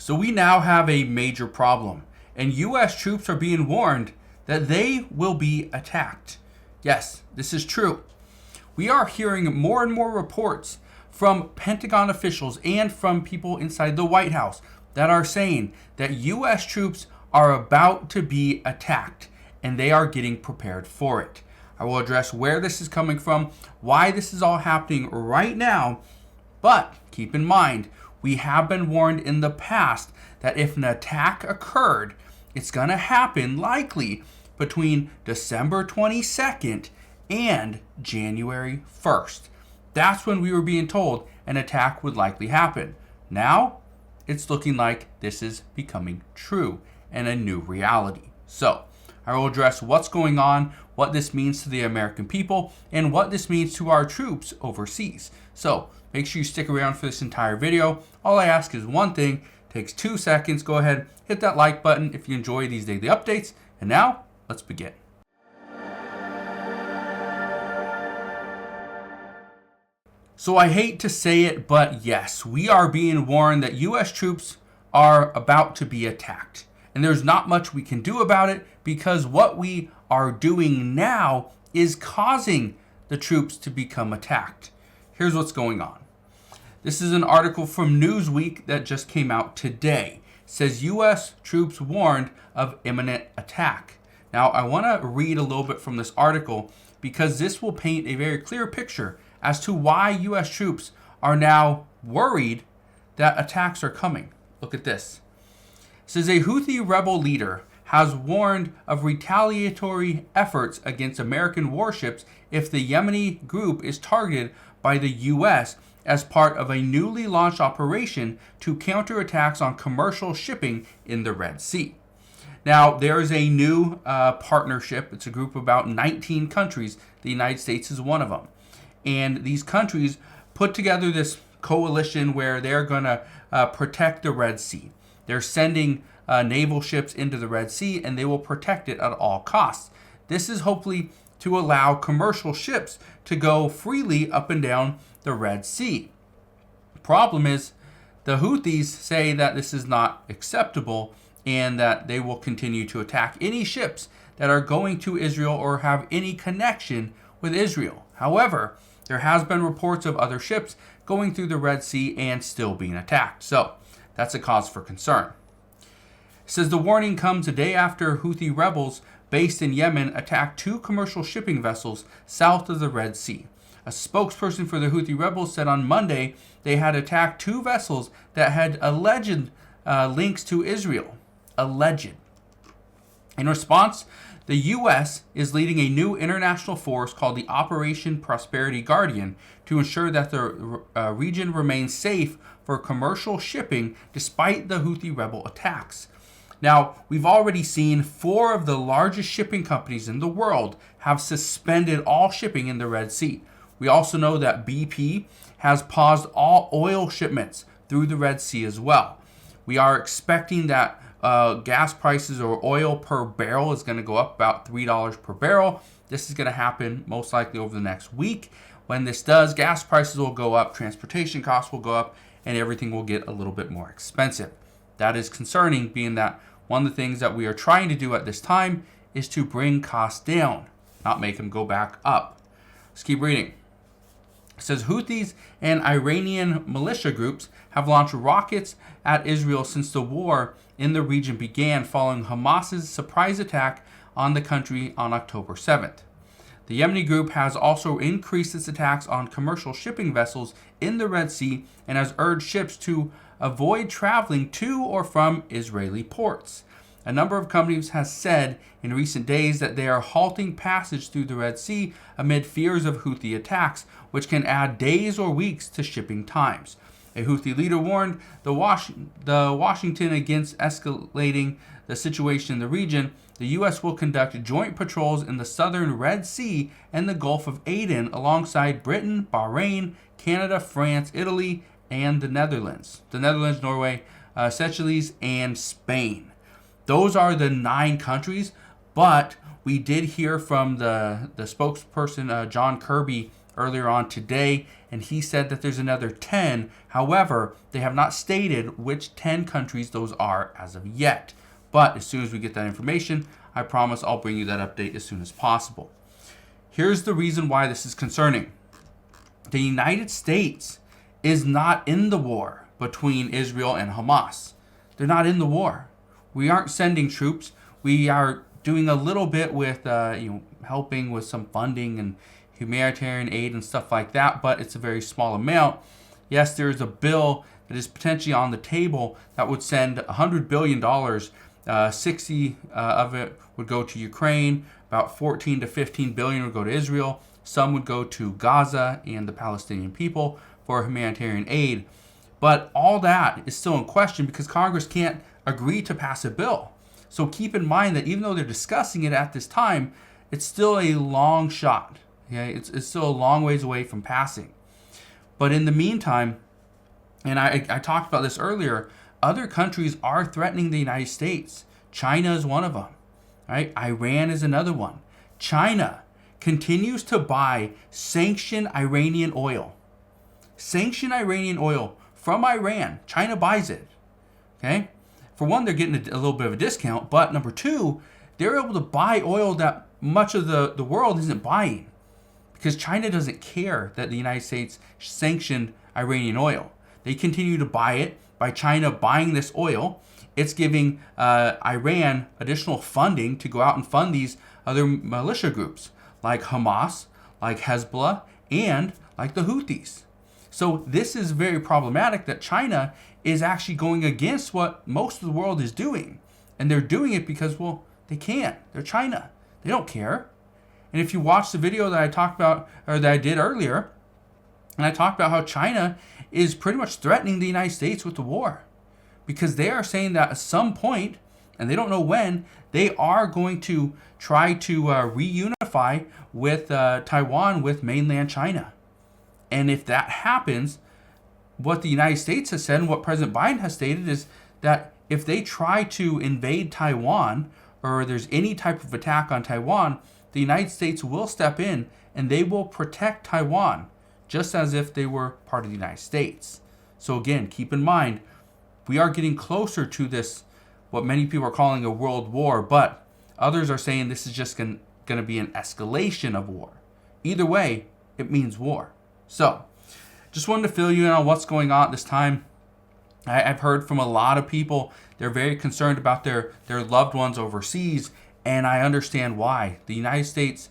So we now have a major problem, and U.S. troops are being warned that they will be attacked. Yes, this is true. We are hearing more and more reports from Pentagon officials and from people inside the White House that are saying that U.S. troops are about to be attacked, and they are getting prepared for it. I will address where this is coming from, why this is all happening right now, but keep in mind, we have been warned in the past that if an attack occurred, it's going to happen likely between December 22nd and January 1st. That's when we were being told an attack would likely happen. Now, it's looking like this is becoming true and a new reality. So, I will address what's going on, what this means to the American people, and what this means to our troops overseas. So, make sure you stick around for this entire video. All I ask is one thing, takes 2 seconds. Go ahead, hit that like button if you enjoy these daily updates. And now, let's begin. So I hate to say it, but yes, we are being warned that U.S. troops are about to be attacked. And there's not much we can do about it because what we are doing now is causing the troops to become attacked. Here's what's going on. This is an article from Newsweek that just came out today. It says U.S. troops warned of imminent attack. Now, I want to read a little bit from this article because this will paint a very clear picture as to why U.S. troops are now worried that attacks are coming. Look at this. It says a Houthi rebel leader has warned of retaliatory efforts against American warships if the Yemeni group is targeted by the U.S. as part of a newly launched operation to counter attacks on commercial shipping in the Red Sea. Now, there is a new partnership. It's a group of about 19 countries. The United States is one of them. And these countries put together this coalition where they're going to protect the Red Sea. They're sending naval ships into the Red Sea, and they will protect it at all costs. This is hopefully to allow commercial ships to go freely up and down the Red Sea. The problem is the Houthis say that this is not acceptable and that they will continue to attack any ships that are going to Israel or have any connection with Israel. However, there has been reports of other ships going through the Red Sea and still being attacked. So that's a cause for concern. It says the warning comes a day after Houthi rebels based in Yemen attacked 2 commercial shipping vessels south of the Red Sea. A spokesperson for the Houthi rebels said on Monday they had attacked 2 vessels that had alleged links to Israel. Alleged. In response, the U.S. is leading a new international force called the Operation Prosperity Guardian to ensure that the region remains safe for commercial shipping despite the Houthi rebel attacks. Now, we've already seen 4 of the largest shipping companies in the world have suspended all shipping in the Red Sea. We also know that BP has paused all oil shipments through the Red Sea as well. We are expecting that gas prices or oil per barrel is going to go up about $3 per barrel. This is going to happen most likely over the next week. When this does, gas prices will go up, transportation costs will go up, and everything will get a little bit more expensive. That is concerning, being that one of the things that we are trying to do at this time is to bring costs down, not make them go back up. Let's keep reading. It says Houthis and Iranian militia groups have launched rockets at Israel since the war in the region began following Hamas's surprise attack on the country on October 7th. The Yemeni group has also increased its attacks on commercial shipping vessels in the Red Sea and has urged ships to avoid traveling to or from Israeli ports. A number of companies has said in recent days that they are halting passage through the Red Sea amid fears of Houthi attacks, which can add days or weeks to shipping times. A Houthi leader warned the Washington against escalating the situation in the region. The U.S. will conduct joint patrols in the southern Red Sea and the Gulf of Aden alongside Britain, Bahrain, Canada, France, Italy, and the Netherlands. The Netherlands, Norway, Seychelles, and Spain. Those are the 9 countries, but we did hear from the spokesperson, John Kirby, earlier on today, and he said that there's another 10. However, they have not stated which 10 countries those are as of yet. But as soon as we get that information, I promise I'll bring you that update as soon as possible. Here's the reason why this is concerning. The United States is not in the war between Israel and Hamas. They're not in the war. We aren't sending troops. We are doing a little bit with helping with some funding and humanitarian aid and stuff like that, but it's a very small amount. Yes, there's a bill that is potentially on the table that would send $100 billion. 60 of it would go to Ukraine. About 14 to 15 billion would go to Israel. Some would go to Gaza and the Palestinian people for humanitarian aid. But all that is still in question because Congress can't agree to pass a bill. So keep in mind that even though they're discussing it at this time, it's still a long shot. Okay? It's still a long ways away from passing. But in the meantime, and I talked about this earlier, other countries are threatening the United States. China is one of them. Right? Iran is another one. China continues to buy sanctioned Iranian oil. Sanctioned Iranian oil from Iran. China buys it. Okay? For one, they're getting a little bit of a discount, but number two, they're able to buy oil that much of the world isn't buying because China doesn't care that the United States sanctioned Iranian oil. They continue to buy it. By China buying this oil, it's giving Iran additional funding to go out and fund these other militia groups like Hamas, like Hezbollah, and like the Houthis. So this is very problematic that China is actually going against what most of the world is doing. And they're doing it because, well, they can't. They're China. They don't care. And if you watch the video that I talked about, or that I did earlier, and I talked about how China is pretty much threatening the United States with the war. Because they are saying that at some point, and they don't know when, they are going to try to reunify with Taiwan with mainland China. And if that happens, what the United States has said and what President Biden has stated is that if they try to invade Taiwan or there's any type of attack on Taiwan, the United States will step in and they will protect Taiwan just as if they were part of the United States. So again, keep in mind, we are getting closer to this, what many people are calling a world war, but others are saying this is just going to be an escalation of war. Either way, it means war. So, just wanted to fill you in on what's going on at this time. I've heard from a lot of people, they're very concerned about their loved ones overseas, and I understand why. The United States,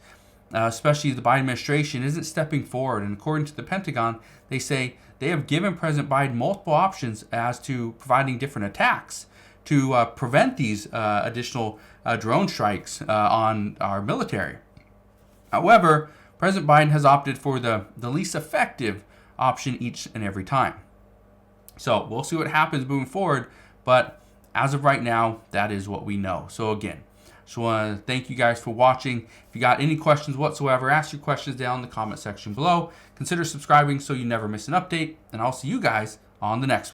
especially the Biden administration, isn't stepping forward. And according to the Pentagon, they say they have given President Biden multiple options as to providing different attacks to prevent these additional drone strikes on our military. However, President Biden has opted for the least effective option each and every time. So we'll see what happens moving forward, but as of right now, that is what we know. So again, just want to thank you guys for watching. If you got any questions whatsoever, ask your questions down in the comment section below. Consider subscribing so you never miss an update, and I'll see you guys on the next one.